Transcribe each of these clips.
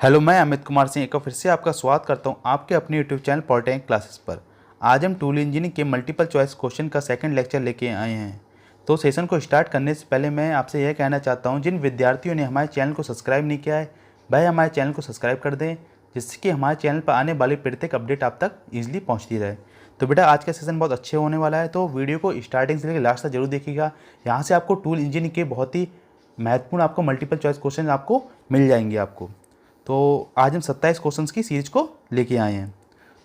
Hello, मैं अमित कुमार सिंह एक बार फिर से आपका स्वागत करता हूं आपके अपने यूट्यूब चैनल पॉलिटेक्निक क्लासेस पर। आज हम टूल इंजीनियरिंग के मल्टीपल चॉइस क्वेश्चन का सेकंड लेक्चर लेके आए हैं। तो सेशन को स्टार्ट करने से पहले मैं आपसे यह कहना चाहता हूं, जिन विद्यार्थियों ने हमारे चैनल को सब्सक्राइब नहीं किया है वह हमारे चैनल को सब्सक्राइब कर दें, जिससे कि हमारे चैनल पर आने वाली प्रत्येक अपडेट आप तक ईजिली पहुँचती रहे। तो बेटा, आज का सेशन बहुत अच्छे होने वाला है, तो वीडियो को स्टार्टिंग से लेकर लास्ट तक जरूर देखिएगा। यहाँ से आपको टूल इंजीनियरिंग के बहुत ही महत्वपूर्ण आपको मल्टीपल चॉइस क्वेश्चन आपको मिल जाएंगे आपको। तो आज हम 27 क्वेश्चंस की सीरीज को लेके आए हैं।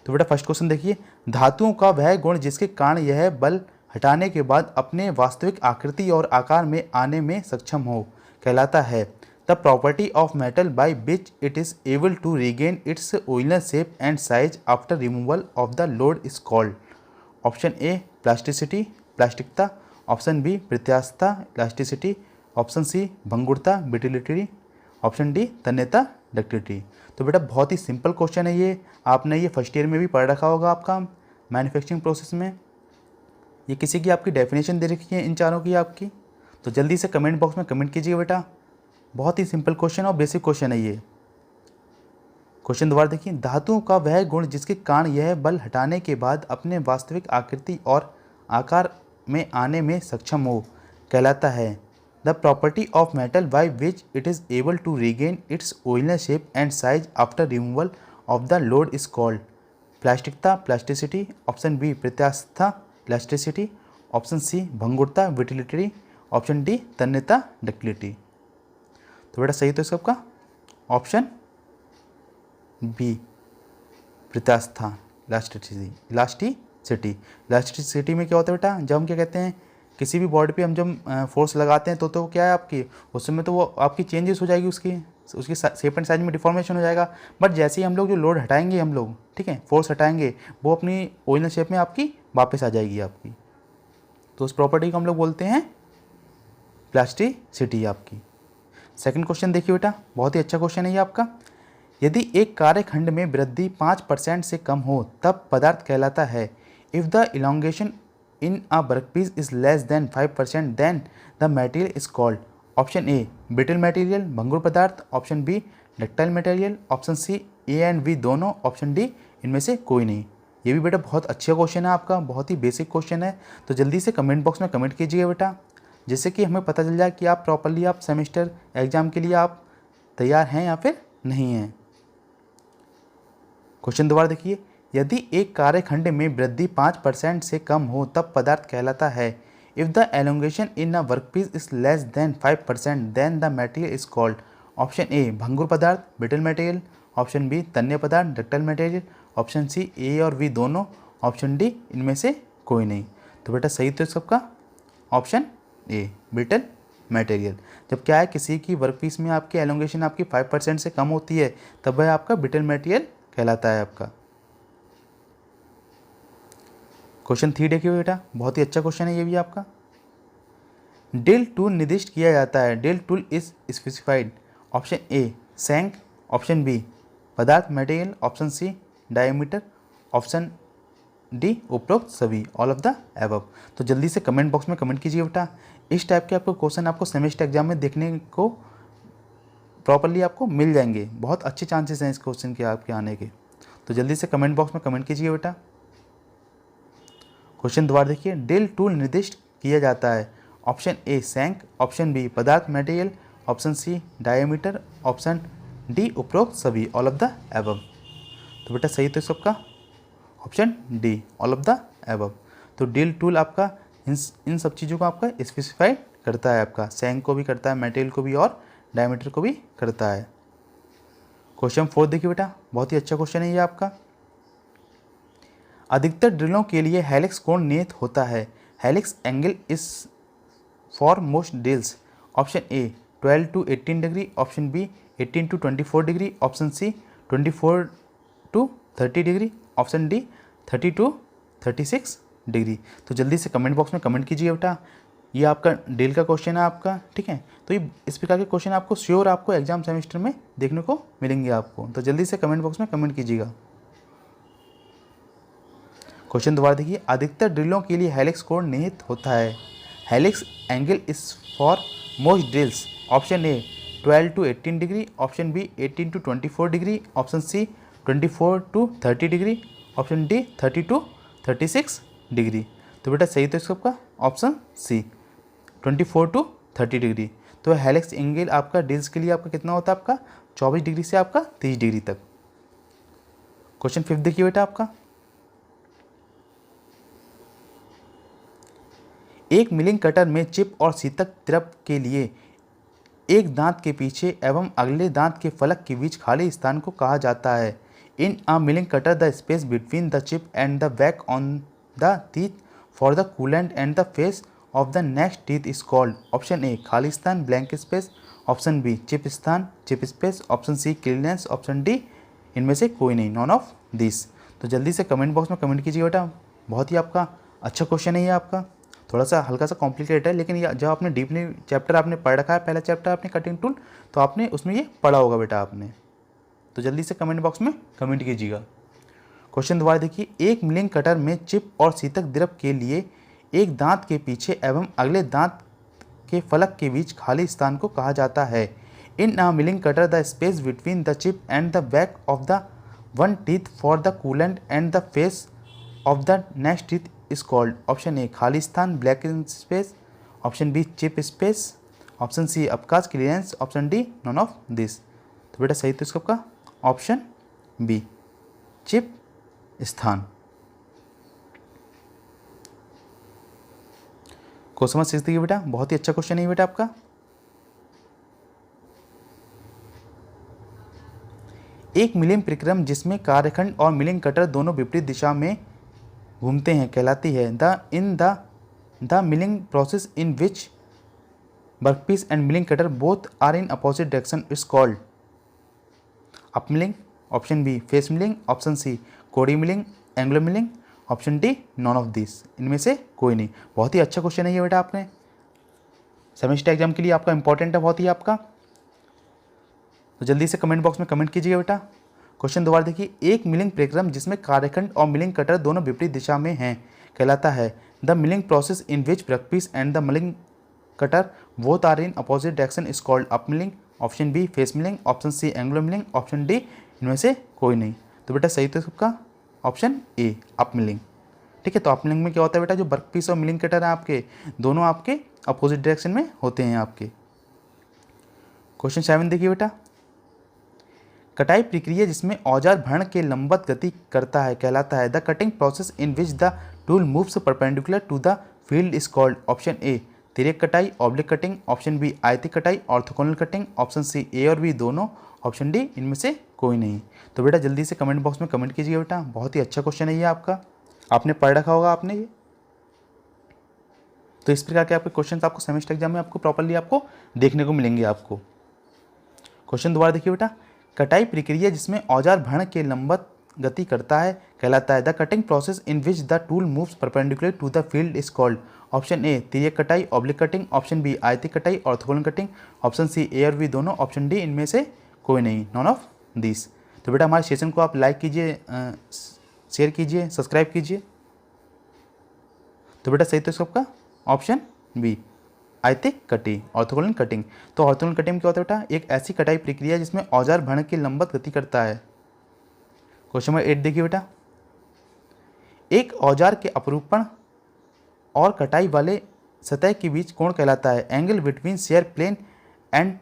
तो बेटा, फर्स्ट क्वेश्चन देखिए, धातुओं का वह गुण जिसके कारण यह बल हटाने के बाद अपने वास्तविक आकृति और आकार में आने में सक्षम हो कहलाता है। The property of metal by which it is able to regain its original shape and size after removal of the load is called. Option A plasticity, प्लास्टिकता। ऑप्शन बी प्रत्यास्थता, इलास्टिसिटी। ऑप्शन सी भंगुरता, brittleness. Option D तन्यता, ductility. तो बेटा, बहुत ही simple question है ये, आपने ये फर्स्ट ईयर में भी पढ़ रखा होगा आपका मैन्युफैक्चरिंग प्रोसेस में। ये किसी की आपकी डेफिनेशन दे रखी है इन चारों की आपकी, तो जल्दी से कमेंट बॉक्स में कमेंट कीजिए बेटा। बहुत ही सिंपल क्वेश्चन और बेसिक क्वेश्चन है ये। क्वेश्चन दोबारा देखिए, धातुओं का वह गुण जिसके कारण यह बल हटाने के बाद अपने वास्तविक आकृति और आकार में आने में सक्षम हो कहलाता है। The property of metal by which it is able to regain its original shape and size after removal of the load is called प्लास्टिकता, प्लास्टिसिटी। ऑप्शन बी प्रत्यास्थता, इलास्टिसिटी। ऑप्शन सी भंगुरता, ब्रिटिलिटी। ऑप्शन डी तन्यता, ductility. तो बेटा, सही तो सबका option B प्रत्यास्थता, इलास्टिसिटी। इलास्टिसिटी में क्या होता है बेटा, जब हम क्या कहते हैं किसी भी बॉडी पे हम जब फोर्स लगाते हैं तो क्या है आपकी, उस समय तो वो आपकी चेंजेस हो जाएगी, उसकी शेप एंड साइज में डिफॉर्मेशन हो जाएगा। बट जैसे ही हम लोग जो लोड हटाएंगे हम लोग, ठीक है, फोर्स हटाएंगे, वो अपनी ओरिजिनल शेप में आपकी वापस आ जाएगी आपकी। तो उस प्रॉपर्टी को हम लोग बोलते हैं प्लास्टिसिटी आपकी। सेकंड क्वेश्चन देखिए बेटा, बहुत ही अच्छा क्वेश्चन है ये आपका। यदि एक कार्यखंड में वृद्धि 5% से कम हो तब पदार्थ कहलाता है। If the elongation in a workpiece is less than 5%, then the material is called। Option A brittle material, भंगुर पदार्थ। Option B ductile material. Option C A and B दोनों। ऑप्शन डी इनमें से कोई नहीं। ये भी बेटा बहुत अच्छा क्वेश्चन है आपका, बहुत ही बेसिक क्वेश्चन है। तो जल्दी से कमेंट बॉक्स में कमेंट कीजिए बेटा, जिससे कि हमें पता चल जाए कि आप प्रॉपरली आप सेमेस्टर एग्जाम के लिए आप तैयार हैं या फिर नहीं हैं। क्वेश्चन दोबारा देखिए, यदि एक कार्यखंड में वृद्धि 5% से कम हो तब पदार्थ कहलाता है। If the elongation in a workpiece is less than 5%, then the material is called. Option A भंगुर पदार्थ, ब्रिटल मटेरियल। ऑप्शन बी तन्य पदार्थ, ductile material. Option C A और बी दोनों। ऑप्शन डी इनमें से कोई नहीं। तो बेटा, सही तो सबका ऑप्शन ए ब्रिटल मटेरियल। जब क्या है, किसी की वर्कपीस में आपकी एलोंगेशन आपकी 5% से कम होती है तब वह आपका ब्रिटल मटेरियल कहलाता है आपका। क्वेश्चन 3 देखिए बेटा, बहुत ही अच्छा क्वेश्चन है ये भी आपका। ड्रिल टूल निर्दिष्ट किया जाता है। Drill tool is specified. Option A shank. Option B पदार्थ material. Option C diameter. Option D उपरोक्त सभी, ऑल ऑफ द एबव। तो जल्दी से कमेंट बॉक्स में कमेंट कीजिए बेटा। इस टाइप के आपको क्वेश्चन आपको सेमेस्टर एग्जाम में देखने को प्रॉपरली आपको मिल जाएंगे। बहुत अच्छे चांसेस हैं इस क्वेश्चन के आपके आने के। तो जल्दी से कमेंट बॉक्स में कमेंट कीजिए बेटा। क्वेश्चन दोबारा देखिए, ड्रिल टूल निर्दिष्ट किया जाता है। Option A shank. Option B पदार्थ material. Option C diameter. Option D उपरोक्त सभी, ऑल ऑफ द एबव। तो बेटा, सही तो सबका option D, all of the above. तो ड्रिल टूल आपका इन सब चीज़ों को आपका स्पेसिफाइड करता है आपका, सैंक को भी करता है, मटेरियल को भी और डायमीटर को भी करता है। क्वेश्चन 4 देखिए बेटा, बहुत ही अच्छा क्वेश्चन है ये आपका। अधिकतर ड्रिलों के लिए हेलिक्स कोण नियत होता है। Helix angle is for most drills. Option A 12 to 18 degree. Option B 18 to 24 degree. Option C 24 to 30 degree. Option D 30 to 36 degree. तो जल्दी से कमेंट बॉक्स में कमेंट कीजिए बेटा। ये आपका ड्रिल का क्वेश्चन है आपका, ठीक है। तो ये इस प्रकार के क्वेश्चन आपको श्योर आपको एग्जाम सेमेस्टर में देखने को मिलेंगे आपको। तो जल्दी से कमेंट बॉक्स में कमेंट कीजिएगा। क्वेश्चन दोबारा देखिए, अधिकतर ड्रिलों के लिए हेलिक्स कोण निहित होता है। Helix angle is for most drills. Option A 12 to 18 degree, option B 18 to 24 degree, option C 24 to 30 degree, option D 30 to 36 degree. तो बेटा सही तो इसका ऑप्शन सी 24 to 30 डिग्री। तो हेलिक्स एंगल आपका डिस्क के लिए आपका कितना होता है, आपका 24 डिग्री से आपका 30 डिग्री तक। क्वेश्चन 5 देखिए बेटा आपका, एक मिलिंग कटर में चिप और शीतक द्रव के लिए एक दांत के पीछे एवं अगले दांत के फलक के बीच खाली स्थान को कहा जाता है। In a milling cutter the space between the chip and the back on the teeth for the coolant and the face of the next teeth is called. Option A खाली स्थान blank space, option B chip स्थान chip space, option C clearance, option D इनमें से कोई नहीं, non of this. तो जल्दी से कमेंट बॉक्स में कमेंट कीजिए बेटा। बहुत ही आपका अच्छा क्वेश्चन है ये आपका, थोड़ा सा हल्का सा कॉम्प्लिकेटेड है, लेकिन ये जब आपने डीपली चैप्टर आपने पढ़ रखा है, पहला चैप्टर आपने कटिंग टूल, तो आपने उसमें ये पढ़ा होगा बेटा आपने। तो जल्दी से कमेंट बॉक्स में कमेंट कीजिएगा। क्वेश्चन दोबारा देखिए, एक मिलिंग कटर में चिप और शीतक द्रव के लिए एक दांत के पीछे एवं अगले दांत के फलक के बीच खाली स्थान को कहा जाता है। In a milling cutter the space between the chip and the back of the one teeth for the coolant and the face of the next teeth is called. Option A खाली स्थान black space, option B chip space, option C अवकाश clearance, option D none of this. तो बेटा सही तो इसका option B chip स्थान। Question number 6 देखिए बेटा, बहुत ही अच्छा क्वेश्चन है बेटा आपका। एक मिलिंग परिक्रम जिसमें कार्यखंड और मिलिंग कटर दोनों विपरीत दिशा में घूमते हैं कहलाती है। The milling process in which workpiece and milling cutter both are in opposite direction is called. Up milling, option B face milling, option C कोडी milling, angular milling, option D none of this, इनमें से कोई नहीं। बहुत ही अच्छा question है ये बेटा, आपने सेमेस्टर एग्जाम के लिए आपका इंपॉर्टेंट है बहुत ही आपका। तो जल्दी से कमेंट बॉक्स में कमेंट कीजिएगा बेटा। क्वेश्चन दोबारा देखिए, एक मिलिंग परिक्रम जिसमें कार्यखंड और मिलिंग कटर दोनों विपरीत दिशा में हैं कहलाता है। The milling process in which workpiece and the milling cutter both are in opposite direction is called up milling, option B face milling, option C angular milling, option D इनमें से कोई नहीं। तो बेटा सही तो सबका ऑप्शन ए अप मिलिंग। ठीक है, तो अप मिलिंग में क्या होता है बेटा, जो वर्कपीस और मिलिंग कटर है आपके दोनों आपके अपोजिट डायरेक्शन में होते हैं आपके। क्वेश्चन 7 देखिए बेटा, कटाई प्रक्रिया जिसमें औजार भरण के लंबवत गति करता है कहलाता है। The cutting process in which the tool moves perpendicular to the field is called. Option A तिर्यक कटाई ऑब्लिक कटिंग, ऑप्शन बी आयती कटाई orthogonal cutting, option C A और बी दोनों, ऑप्शन डी इनमें से कोई नहीं। तो बेटा जल्दी से कमेंट बॉक्स में कमेंट कीजिए बेटा, बहुत ही अच्छा क्वेश्चन है ये आपका, आपने पढ़ रखा होगा आपने ये। तो इस प्रकार के आपके क्वेश्चन आपको सेमेस्टर एग्जाम में आपको प्रॉपर्ली आपको देखने को मिलेंगे आपको। क्वेश्चन दोबारा देखिए बेटा, कटाई प्रक्रिया जिसमें औजार भरण के लंबवत गति करता है कहलाता है। The cutting process in which the tool moves perpendicular to the field is called. Option A तिर्यक कटाई ऑब्लिक कटिंग, ऑप्शन बी आयती कटाई orthogonal cutting, option C A और बी दोनों, ऑप्शन डी इनमें से कोई नहीं, नॉन ऑफ दिस। तो बेटा हमारे सेशन को आप लाइक कीजिए, शेयर कीजिए, सब्सक्राइब कीजिए। तो बेटा सही तो सबका ऑप्शन बी आयतिक कटी ऑर्थोगोनल कटिंग। तो ऑर्थोगोनल कटिंग क्या होता है बेटा, एक ऐसी कटाई प्रक्रिया जिसमें औजार भरण की लंबवत गति करता है। क्वेश्चन नंबर 8 देखिए बेटा, एक औजार के अपरूपण और कटाई वाले सतह के बीच कोण कहलाता है। Angle between shear plane and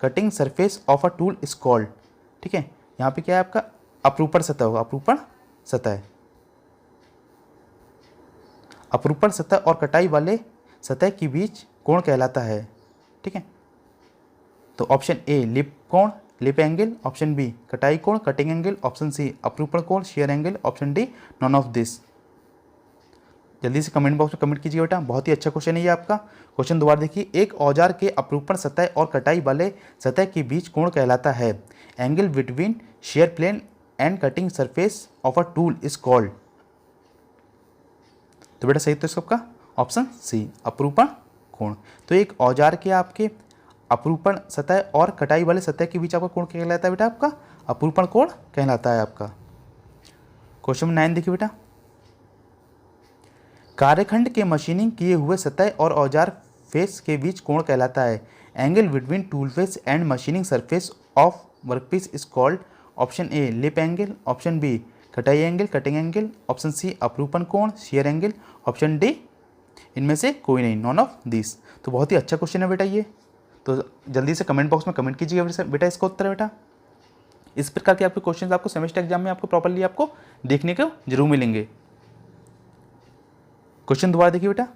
cutting surface of a tool is called. ठीक है, यहाँ पे क्या है आपका अपरूपण सतह होगा, अपरूपण सतह, अपरूपण सतह और कटाई वाले सतह के बीच कोण कहलाता है। ठीक है, तो ऑप्शन ए लिप कोण लिप एंगल, ऑप्शन बी कटाई कोण कटिंग एंगल, ऑप्शन सी अपरूपण कोण shear angle, option D none of this. जल्दी से कमेंट बॉक्स में कमेंट कीजिए बेटा, बहुत ही अच्छा क्वेश्चन है ये आपका। क्वेश्चन दोबारा देखिए, एक औजार के अपरूपण सतह और कटाई वाले सतह के बीच कोण कहलाता है। Angle between shear plane and cutting surface of a tool is called. तो बेटा सही तो सबका ऑप्शन सी अपरूपण कोण। तो एक औजार के आपके अपरूपण सतह और कटाई वाले सतह के बीच आपका कोण कहलाता है बेटा, आपका अपरूपण कोण कहलाता है आपका। क्वेश्चन नंबर 9 देखिए बेटा, कार्यखंड के मशीनिंग किए हुए सतह और औजार फेस के बीच कोण कहलाता है। Angle between tool face and machining surface of workpiece is called option A lip angle, option B कटाई angle cutting angle, option C अपरूपण कोण शेयर एंगल, ऑप्शन डी इनमें से कोई नहीं, नॉन ऑफ दिस। तो बहुत ही अच्छा क्वेश्चन है बेटा ये, तो जल्दी से कमेंट बॉक्स में कमेंट कीजिएगा बेटा इसका उत्तर है बेटा। इस प्रकार के आपके क्वेश्चन आपको सेमेस्टर एग्जाम में आपको प्रॉपर्ली आपको देखने को जरूर मिलेंगे। क्वेश्चन दोबारा देखिए बेटा,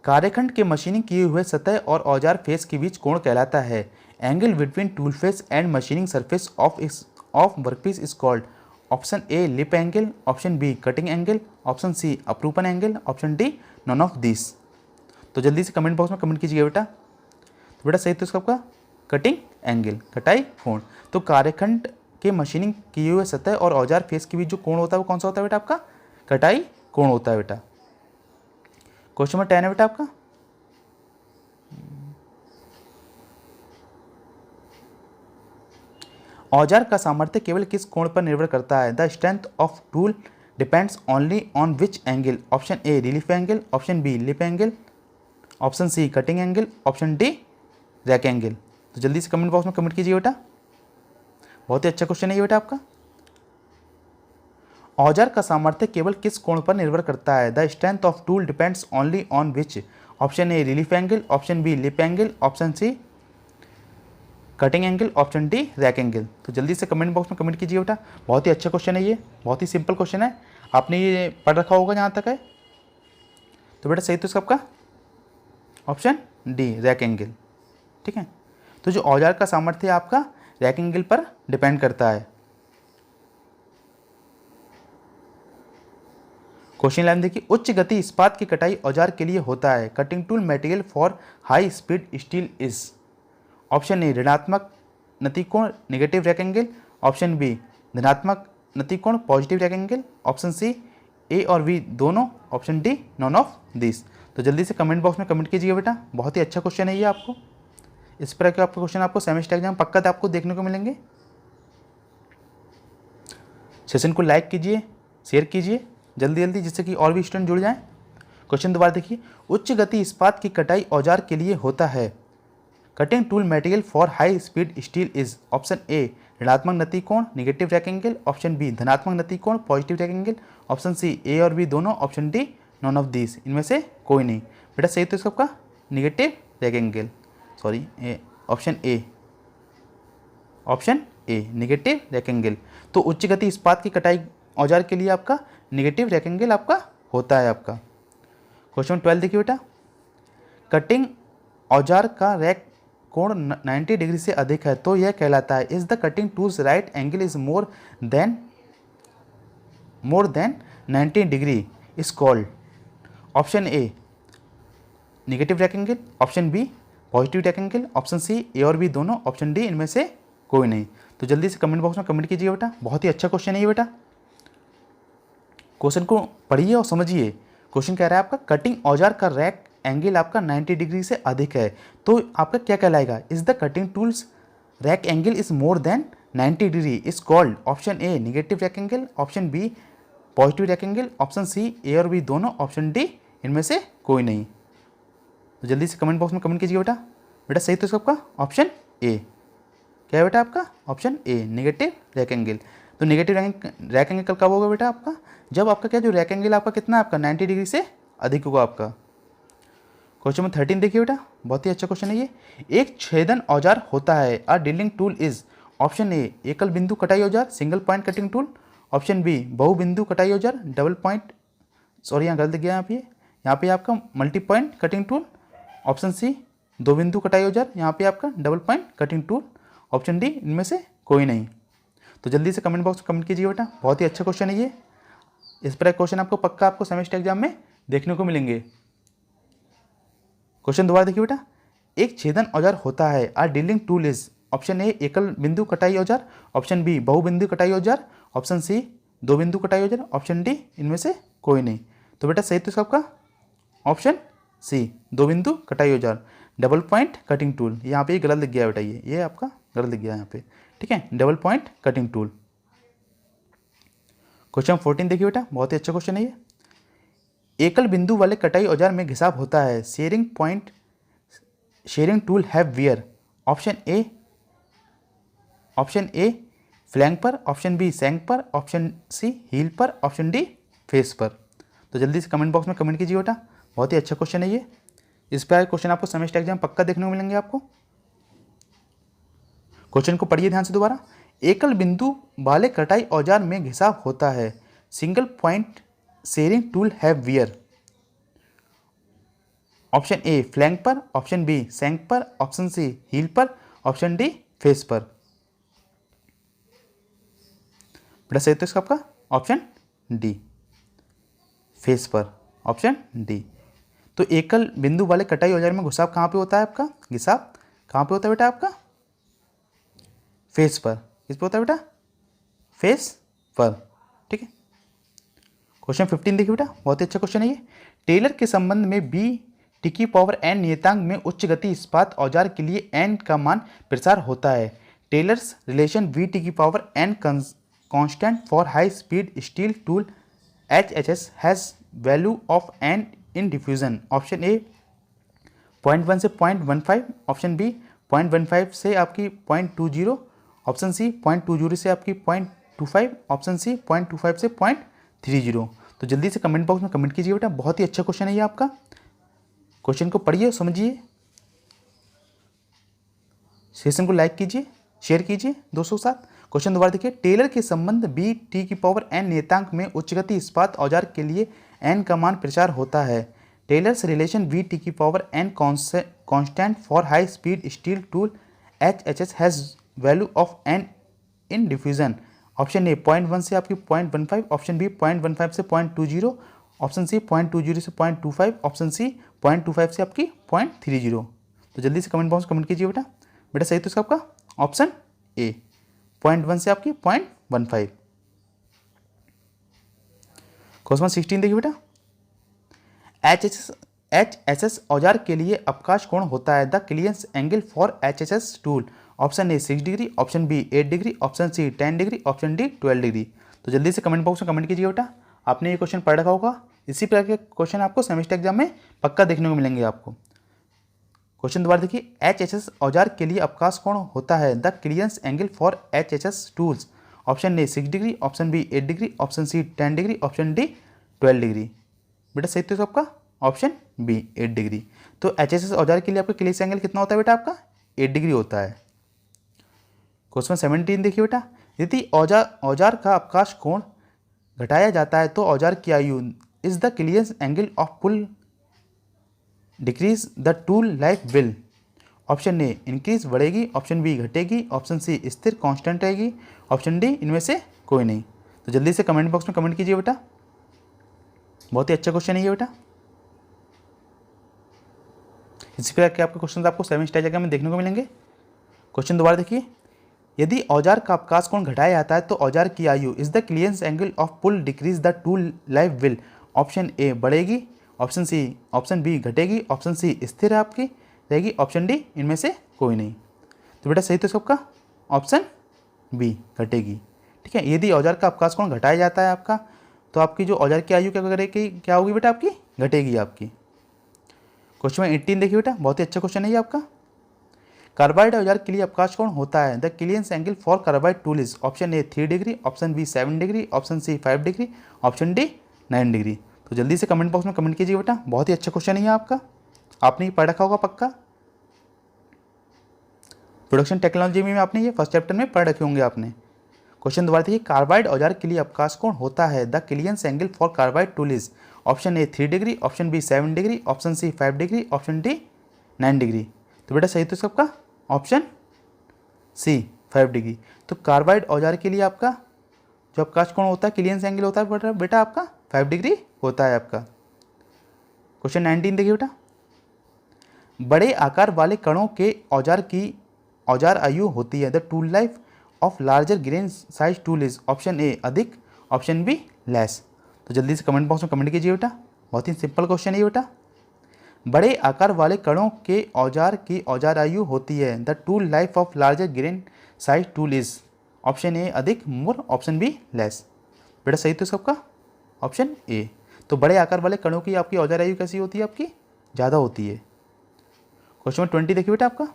कार्यखंड के मशीनिंग किए हुए सतह और औजार फेस के बीच कोण कहलाता है। Angle between tool face and machining surface of workpiece is called option A lip angle, option B cutting angle, option C अपरूपण angle, option D none of this. तो जल्दी से कमेंट बॉक्स में कमेंट कीजिए बेटा। तो बेटा सही तो इसका आपका कटिंग एंगल, कटाई कोण। तो कार्यखंड के मशीनिंग किए हुए सतह और औजार फेस के बीच जो कोण होता है वो कौन सा होता है बेटा आपका, कटाई कोण होता है बेटा। क्वेश्चन नंबर 10 है बेटा आपका, औजार का सामर्थ्य केवल किस कोण पर निर्भर करता है। The strength of tool depends only on which angle, option A relief angle, option B lip angle, option C cutting angle, option D rake angle. तो जल्दी से कमेंट बॉक्स में कमेंट कीजिए बेटा, बहुत ही अच्छा क्वेश्चन है ये बेटा आपका। औजार का सामर्थ्य केवल किस कोण पर निर्भर करता है। The strength of tool depends only on which, option A relief angle, option B lip angle, option C cutting angle, option D rake angle. तो जल्दी से कमेंट बॉक्स में कमेंट कीजिए बेटा, बहुत ही अच्छा क्वेश्चन है ये, बहुत ही सिंपल क्वेश्चन है, आपने ये पढ़ रखा होगा जहाँ तक है। तो बेटा सही तो इसका आपका ऑप्शन डी रैक एंगल, ठीक है। तो जो औजार का सामर्थ्य है आपका रैक एंगल पर डिपेंड करता है। क्वेश्चन 11 देखिए, उच्च गति इस्पात की कटाई औजार के लिए होता है। Cutting tool material for high speed steel is, option A ऋणात्मक नतिकोण negative rake angle, option B धनात्मक नतिकोण positive rake angle, option C A और बी दोनों, option D none of this. तो जल्दी से कमेंट बॉक्स में कमेंट कीजिए बेटा, बहुत ही अच्छा क्वेश्चन है ये आपको। इस प्रकार के आपके क्वेश्चन आपको सेमेस्टर एग्जाम पक्का आपको देखने को मिलेंगे। सेशन को लाइक कीजिए, शेयर कीजिए जल्दी जल्दी, जिससे कि और भी स्टूडेंट जुड़ जाएं। क्वेश्चन दोबारा देखिए, उच्च गति इस्पात की कटाई औजार के लिए होता है। Cutting tool material for high speed steel is, option A ऋणात्मक नतिकोण negative rake angle, option B धनात्मक नतिकोण positive rake angle, option C A और बी दोनों, option D none of this. इनमें से कोई नहीं बेटा, सही तो इसका negative rake angle, sorry option A, option A negative rake angle. तो उच्च गति इस्पात की कटाई औजार के लिए आपका नेगेटिव रैक एंगल आपका होता है आपका। क्वेश्चन 12 देखिए बेटा, कटिंग औजार का रैक कोण 90 डिग्री से अधिक है तो यह कहलाता है। Is the cutting tools right angle is more than 90 degree is called, option A negative rake angle, option B positive rake angle, option C A और बी दोनों, ऑप्शन डी इनमें से कोई नहीं। तो जल्दी से कमेंट बॉक्स में कमेंट कीजिए बेटा, बहुत ही अच्छा क्वेश्चन है ये बेटा। क्वेश्चन को पढ़िए और समझिए। क्वेश्चन कह रहा है आपका कटिंग औजार का रैक एंगल आपका 90 डिग्री से अधिक है तो आपका क्या कहलाएगा। Is the cutting tools rake angle is more than 90 degree is called, option A negative rake angle, option B positive rake angle, option C A और बी दोनों, ऑप्शन डी इनमें से कोई नहीं। तो जल्दी से कमेंट बॉक्स में कमेंट कीजिए बेटा। बेटा सही तो इसका आपका ऑप्शन ए, क्या है बेटा आपका option A negative rake angle. तो नेगेटिव रैक एंगल कब होगा बेटा आपका, जब आपका क्या जो रैक एंगल आपका कितना आपका 90 डिग्री से अधिक होगा आपका। क्वेश्चन नंबर 13 देखिए बेटा, बहुत ही अच्छा क्वेश्चन है ये। एक छेदन औजार होता है। A drilling tool is, option A एकल बिंदु कटाई औजार single point cutting tool, option B बहुबिंदु कटाई औजार डबल पॉइंट, सॉरी यहाँ गलत गया यहाँ पे आपका multi point cutting tool, option C दो बिंदु कटाई औजार, यहाँ पे आपका double point cutting tool, option D इनमें से कोई नहीं। तो जल्दी से कमेंट बॉक्स में कमेंट कीजिए बेटा, बहुत ही अच्छा क्वेश्चन है ये। इस पर क्वेश्चन आपको पक्का आपको सेमेस्टर एग्जाम में देखने को मिलेंगे। क्वेश्चन दोबारा देखिए बेटा, एक छेदन औजार होता है। A drilling tool is, option A एकल बिंदु कटाई औजार, ऑप्शन बी बहुबिंदु कटाई औजार, ऑप्शन सी दो बिंदु कटाई औजार, ऑप्शन डी इनमें से कोई नहीं। तो बेटा सही तो सबका ऑप्शन सी दो बिंदु कटाई औजार डबल पॉइंट कटिंग टूल। यहाँ पे गलत लिख गया बेटा, ये आपका गलत लिख गया यहाँ पे, ठीक है, double point cutting tool. Question 14 देखिए बेटा, बहुत ही अच्छा क्वेश्चन है ये। एकल बिंदु वाले कटाई औजार में घिसाव होता है। Sharing tool have wear, option A flank पर, ऑप्शन बी सैंक पर, ऑप्शन सी हील पर, ऑप्शन डी फेस पर। तो जल्दी से कमेंट बॉक्स में कमेंट कीजिए बेटा, बहुत ही अच्छा क्वेश्चन है ये। इस पर क्वेश्चन आपको सेमेस्टर एग्जाम पक्का देखने को मिलेंगे आपको। क्वेश्चन को पढ़िए ध्यान से दोबारा। एकल बिंदु वाले कटाई औजार में घिसाव होता है, single point sharing tool have wear. Option A flank पर, ऑप्शन बी सैंक पर, ऑप्शन सी हील पर, ऑप्शन डी फेस पर। बेटा सही तो इसका आपका ऑप्शन डी, फेस पर, ऑप्शन डी। तो एकल बिंदु वाले कटाई औजार में घिसाव कहाँ पे होता है आपका, घिसाव कहाँ पे होता है बेटा आपका, फेस पर। किस पे होता है बेटा, फेस पर, ठीक है। क्वेश्चन 15 देखिए बेटा, बहुत ही अच्छा क्वेश्चन है ये। टेलर के संबंध में बी टी की पावर एन नियतांक में उच्च गति इस्पात औजार के लिए एन का मान प्रसार होता है। टेलर्स रिलेशन वी टी की power N constant for high speed steel tool HHS has value of N in diffusion. Option A 0.1 से 0.15, ऑप्शन बी 0.15 से आपकी 0.20, ऑप्शन सी 0.20 से आपकी 0.25, ऑप्शन सी 0.25 से 0.30। तो जल्दी से कमेंट बॉक्स में कमेंट कीजिए बेटा, बहुत ही अच्छा क्वेश्चन है ये आपका। क्वेश्चन को पढ़िए, समझिए, सेशन को लाइक कीजिए, शेयर कीजिए दोस्तों के साथ। क्वेश्चन दोबारा देखिए। टेलर के संबंध बी टी की पावर एन नियतांक में उच्च गति इस्पात औजार के लिए एन का मान प्रचार होता है। टेलर्स रिलेशन वी टी की power N constant for high speed steel tool HHS has value of N in diffusion. Option A 0.1 से आपकी 0.15, ऑप्शन बी 0.15 से 0.20, ऑप्शन सी 0.20 से 0.25, ऑप्शन सी 0.25 से आपकी 0.30। तो जल्दी से कमेंट बॉक्स कमेंट कीजिए बेटा। बेटा सही तो इसका आपका ऑप्शन ए 0.1 से आपकी 0.15। क्वेश्चन 16 देखिए बेटा। HHS औजार के लिए अवकाश कोण होता है, the clearance angle for HHS tool. Option A 6 degree, option B 8 degree, option C 10 degree, option D 12 degree. तो जल्दी से कमेंट बॉक्स में कमेंट कीजिए बेटा, आपने ये क्वेश्चन पढ़ रखा होगा। इसी प्रकार के क्वेश्चन आपको सेमेस्टर एग्जाम में पक्का देखने को मिलेंगे आपको। क्वेश्चन दोबारा देखिए। HHS औजार के लिए अवकाश कोण होता है, the clearance angle for HHS tools. Option A 6 degree, option B 8 degree, option C 10 degree, option D 12 degree. बेटा सही तो आपका ऑप्शन बी 8 डिग्री। तो HHS औजार के लिए आपका क्लियरेंस एंगल कितना होता है बेटा आपका, 8 डिग्री होता है। क्वेश्चन 17 देखिए बेटा। यदि औजार का अवकाश कोण घटाया जाता है तो औजार की आयु is the clearance angle of pull decrease the tool life will. Option A increase बढ़ेगी, ऑप्शन बी घटेगी, ऑप्शन सी स्थिर कांस्टेंट रहेगी, ऑप्शन डी इनमें से कोई नहीं। तो जल्दी से कमेंट बॉक्स में कमेंट कीजिए बेटा, बहुत ही अच्छा क्वेश्चन है ये बेटा। इसी प्रकार के आपके क्वेश्चन आपको सेमेस्टर एग्जाम में देखने को मिलेंगे। क्वेश्चन दोबारा देखिए। यदि औजार का अवकाश कोण घटाया जाता है तो औजार की आयु is the clearance angle of pull decrease the tool life will. Option A बढ़ेगी, ऑप्शन सी, ऑप्शन बी घटेगी, ऑप्शन सी स्थिर है आपकी रहेगी, ऑप्शन डी इनमें से कोई नहीं। तो बेटा सही तो सबका ऑप्शन बी घटेगी, ठीक है। यदि औजार का अवकाश कोण घटाया जाता है आपका तो आपकी जो औजार की आयु क्या करेगी, क्या होगी बेटा आपकी, घटेगी आपकी। क्वेश्चन 18 देखिए बेटा, बहुत ही अच्छा क्वेश्चन है ये आपका। कार्बाइड औजार के लिए अवकाश कोण होता है, the clearance angle for carbide tool is. Option A 3 degree, option B 7 degree, option C 5 degree, option D 9 degree. तो जल्दी से कमेंट बॉक्स में कमेंट कीजिए बेटा, बहुत ही अच्छा क्वेश्चन है ये आपका, आपने ये पढ़ रखा होगा पक्का। प्रोडक्शन टेक्नोलॉजी में आपने ये फर्स्ट चैप्टर में पढ़ रखे होंगे आपने। क्वेश्चन दोबारा देखिए। कार्बाइड औजार के लिए अवकाश कोण होता है, the clearance angle for carbide tool is. Option A 3 degree, option B 7 degree, option C 5 degree, option D 9 degree. तो बेटा सही तो सबका ऑप्शन सी 5 डिग्री। तो कार्बाइड औजार के लिए आपका जो अवकाश कोण होता है, क्लियरेंस एंगल होता है बेटा आपका 5 डिग्री होता है आपका। क्वेश्चन 19 देखिए बेटा। बड़े आकार वाले कणों के औजार आयु होती है, the tool life of larger grain size tool is. Option ए अधिक, ऑप्शन बी लेस। तो जल्दी से कमेंट बॉक्स में कमेंट कीजिए बेटा, बहुत ही सिंपल क्वेश्चन है बेटा। बड़े आकार वाले कणों के औजार की औजार आयु होती है, the tool life of larger grain size tool is. Option ए अधिक, मोर, ऑप्शन बी लेस। बेटा सही तो सबका ऑप्शन ए। तो बड़े आकार वाले कणों की आपकी औजार आयु कैसी होती है, आपकी ज़्यादा होती है। क्वेश्चन 20 देखिए बेटा आपका।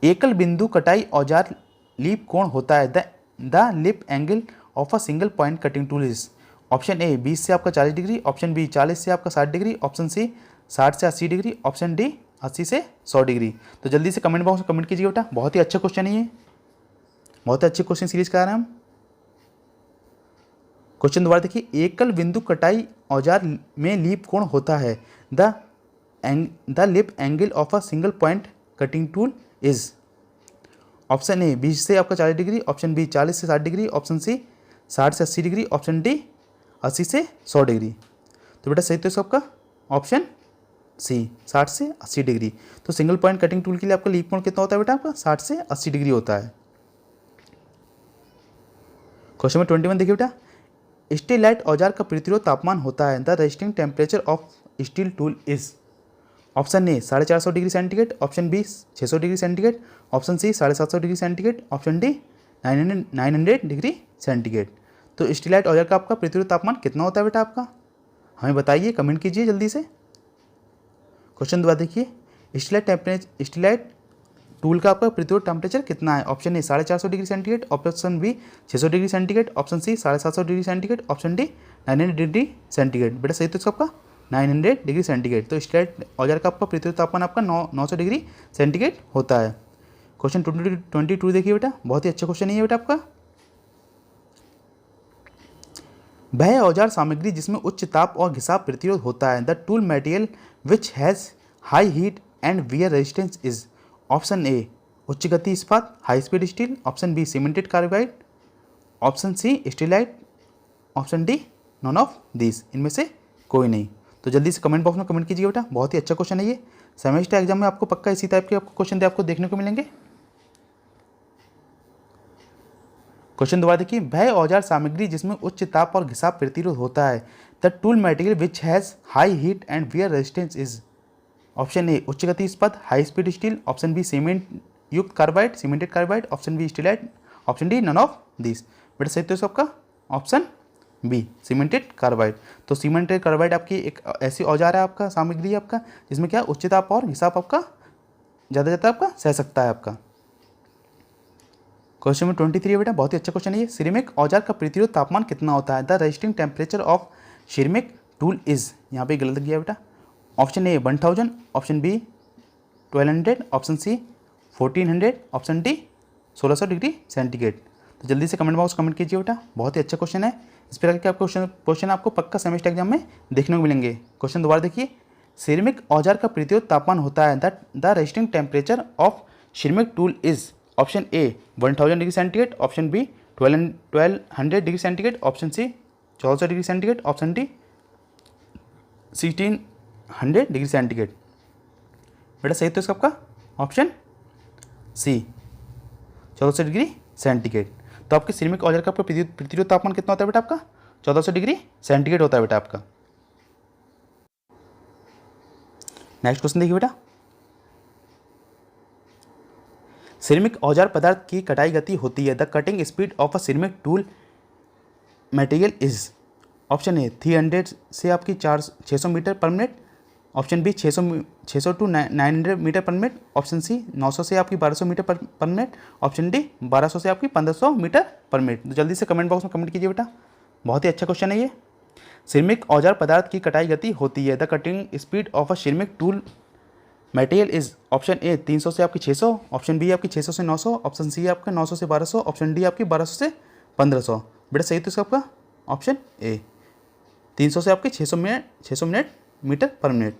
एकल बिंदु कटाई औजार लीप कोण होता है? The lip angle of a single point cutting tool is. Option ए 20 से आपका 40 डिग्री, ऑप्शन बी 40 से आपका 60 डिग्री, ऑप्शन सी 60 से 80 डिग्री, ऑप्शन डी 80 से 100 डिग्री। तो जल्दी से कमेंट बॉक्स में कमेंट कीजिए बेटा, बहुत ही अच्छा क्वेश्चन है ये, बहुत अच्छे क्वेश्चन सीरीज का रहे हैं हम। क्वेश्चन दोबारा देखिए, एकल बिंदु कटाई औजार में लीप कोण होता है? The lip angle of a single point cutting tool is. Option ए 20 से आपका 40 डिग्री, ऑप्शन बी 40 से 60 डिग्री, ऑप्शन सी 60 से 80 डिग्री, ऑप्शन डी 80 से 100 डिग्री। तो बेटा सही तो सबका ऑप्शन सी 60 से 80 डिग्री। तो सिंगल पॉइंट कटिंग टूल के लिए आपका लीप कोण कितना होता है बेटा? आपका 60 से 80 डिग्री होता है। क्वेश्चन नंबर 21 देखिए बेटा, स्टीलाइट औजार का प्रतिरोध तापमान होता है? The resting temperature of steel tool is. Option A 450 degree centigrade, option B 600 degree centigrade, option C 750 degree centigrade, option D 900 degree centigrade. तो स्टीलाइट औजार का आपका प्रतिरोध तापमान कितना होता है बेटा आपका? हमें बताइए, कमेंट कीजिए जल्दी से। क्वेश्चन दोबारा देखिए, स्टीलाइट टूल का आपका प्रतिरोध टेम्परेचर कितना है? Option A 450 degree centigrade, option B 600 degree centigrade, option C 750 degree centigrade, option D 900 degree centigrade. बेटा सही तो सबका 900 डिग्री सेंटीग्रेड। तो स्टीलाइट औजार का आपका प्रतिरोध तापमान आपका 900 डिग्री सेंटीग्रेड होता है। क्वेश्चन 22 देखिए बेटा, बहुत ही अच्छा क्वेश्चन है ये बेटा आपका। वह औजार सामग्री जिसमें उच्च ताप और घिसाव प्रतिरोध होता है? The tool material which has high heat and wear resistance is. Option A उच्च गति इस्पात, high speed steel, option B cemented carbide, option C stellite, option D none of this. इनमें से कोई नहीं। तो जल्दी से कमेंट बॉक्स में कमेंट कीजिए बेटा, बहुत ही अच्छा क्वेश्चन है ये। सेमेस्टर एग्जाम में आपको पक्का इसी टाइप के आपको क्वेश्चन आपको देखने को मिलेंगे। क्वेश्चन दोबारा देखिए, वह औजार सामग्री जिसमें उच्च ताप और घिसाव प्रतिरोध होता है? The tool material which has high heat and wear resistance is. Option A उच्च गति इस्पात, high speed steel, option B cement युक्त carbide, cemented carbide, option B stellite, option D none of this. बेटा सही तो सबका ऑप्शन बी सीमेंटेड कार्बाइड। तो cemented carbide आपकी एक ऐसी औजार है आपका, सामग्री है आपका, जिसमें क्या उच्च ताप और घिसाव आपका ज़्यादा आपका सह सकता है आपका। क्वेश्चन नंबर 23 है बेटा, बहुत ही अच्छा क्वेश्चन है ये। सिरेमिक औजार का प्रतिरोध तापमान कितना होता है? The resisting temperature of ceramic tool is. यहाँ पे गलत गया बेटा। Option A 1000, option B 1200, option C 1400, option D 1600 degree centigrade. तो जल्दी से कमेंट बॉक्स कमेंट कीजिए बेटा, बहुत ही अच्छा क्वेश्चन है। इस प्रकार के आपको क्वेश्चन आपको पक्का सेमेस्टर एग्जाम में देखने को मिलेंगे। क्वेश्चन दोबारा देखिए, सिरेमिक औजार का प्रतिरोध तापमान होता है? The resisting temperature of ceramic tool is. Option A 1000 degree centigrade, option B 1200 degree centigrade, option C 1400 degree centigrade, option D 1600 degree centigrade. बेटा सही तो इसका आपका ऑप्शन सी 1400 डिग्री सेंटीग्रेड। तो आपके सिरेमिक औजार का प्रतिरोध तापमान कितना होता है बेटा आपका? 1400 डिग्री सेंटीग्रेड होता है बेटा आपका। नेक्स्ट क्वेश्चन देखिए बेटा, सिरेमिक औजार पदार्थ की कटाई गति होती है? The cutting speed of a ceramic tool material is. Option A 300 से आपकी 600 metre per minute, option B 600 to 900 metre per minute, option C 900 से आपकी 1200 metre per minute, option D 1200 से आपकी 1500 मीटर पर मिनट। तो जल्दी से कमेंट बॉक्स में कमेंट कीजिए बेटा, बहुत ही अच्छा क्वेश्चन है ये। सिरेमिक औजार पदार्थ की कटाई गति होती है? The cutting speed of a ceramic tool material is. Option A 300 से आपकी 600, ऑप्शन बी आपकी 600 से 900, ऑप्शन सी आपका 900 से 1200, ऑप्शन डी आपकी 1200 से 1500। बेटा सही तो इसका आपका ऑप्शन ए 300 से आपके 600 मीटर पर मिनट।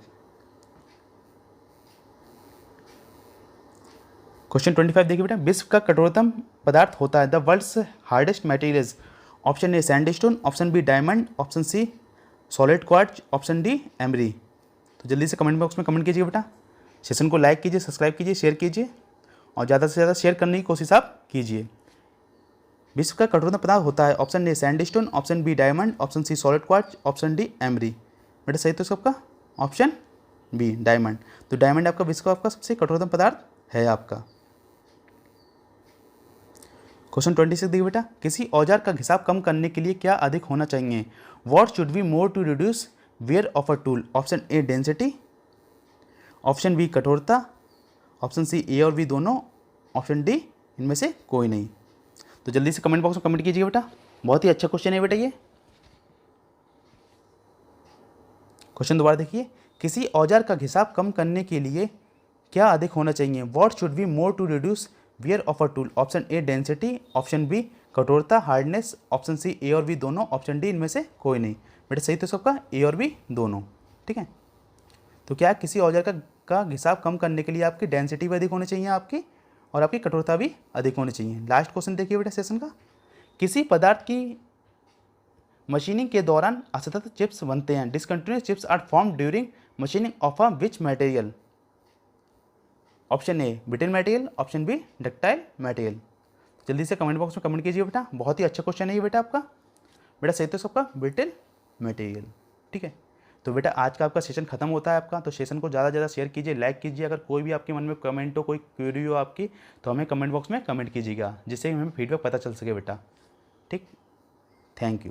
क्वेश्चन 25 देखिए बेटा, विश्व का कठोरतम पदार्थ होता है? The world's hardest material is. Option A sandstone, option B diamond, option C solid quartz, option D emery. तो जल्दी से कमेंट बॉक्स में कमेंट कीजिए बेटा, सेशन को लाइक कीजिए, सब्सक्राइब कीजिए, शेयर कीजिए और ज़्यादा से ज़्यादा शेयर करने की कोशिश आप कीजिए। विश्व का कठोरतम पदार्थ होता है? Option A sandstone, option B diamond, option C solid quartz, option D emery. बेटा सही तो सबका ऑप्शन बी डायमंड। तो डायमंड आपका विश्व का आपका सबसे कठोरतम पदार्थ है आपका। क्वेश्चन 26 देखिए बेटा, किसी औजार का घिसाव कम करने के लिए क्या अधिक होना चाहिए? What should be more to reduce wear of a tool? Option A density, option B कठोरता, ऑप्शन सी ए और बी दोनों, ऑप्शन डी इनमें से कोई नहीं। तो जल्दी से कमेंट बॉक्स में कमेंट कीजिए बेटा, बहुत ही अच्छा क्वेश्चन है बेटा ये। क्वेश्चन दोबारा देखिए, किसी औजार का घिसाव कम करने के लिए क्या अधिक होना चाहिए? What should be more to reduce wear of a tool? Option A density, option B कठोरता हार्डनेस, ऑप्शन सी ए और बी दोनों, ऑप्शन डी इनमें से कोई नहीं। बेटा सही तो सबका ए और बी दोनों, ठीक है। तो क्या किसी औजार का घिसाव कम करने के लिए आपकी डेंसिटी भी अधिक होनी चाहिए आपकी, और आपकी कठोरता भी अधिक होनी चाहिए। लास्ट क्वेश्चन देखिए बेटा सेशन का, किसी पदार्थ की मशीनिंग के दौरान असतत चिप्स बनते हैं। Discontinuous chips are form during machining of a which material? Option A brittle material, option B ductile material. जल्दी से कमेंट बॉक्स में कमेंट कीजिए बेटा, बहुत ही अच्छा क्वेश्चन है ये बेटा आपका। बेटा सही तो सबका ब्रिटल मटेरियल, ठीक है। तो बेटा आज का आपका सेशन खत्म होता है आपका। तो सेशन को ज़्यादा से ज़्यादा शेयर कीजिए, लाइक कीजिए। अगर कोई भी आपके मन में कमेंट हो, कोई क्वेरी हो आपकी, तो हमें कमेंट बॉक्स में कमेंट कीजिएगा, जिससे हमें फीडबैक पता चल सके बेटा, ठीक। Thank you.